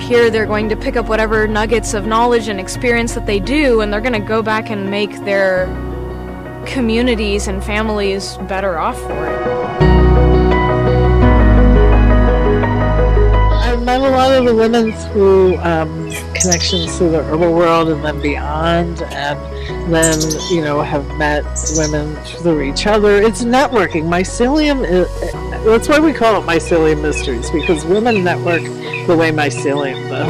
here they're going to pick up whatever nuggets of knowledge and experience that they do, and they're going to go back and make their communities and families better off for it. I've met a lot of the women through connections to the herbal world and then beyond, and then, you know, have met women through each other. It's networking. Mycelium that's why we call it Mycelium Mysteries, because women network the way Mycelium does.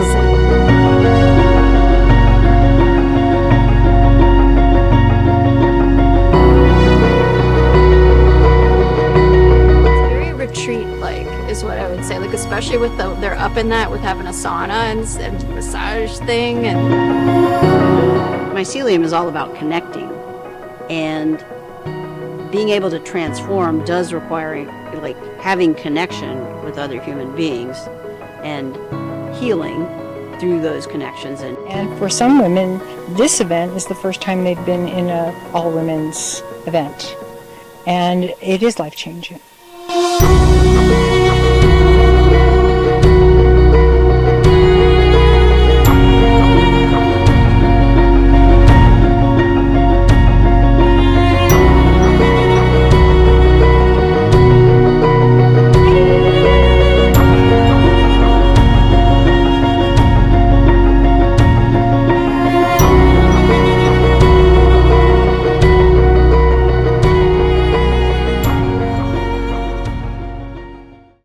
Retreat-like is what I would say, like especially with they're up in that with having a sauna and massage thing. And Mycelium is all about connecting, and being able to transform does require like having connection with other human beings and healing through those connections. And for some women, this event is the first time they've been in a all women's event, and it is life-changing.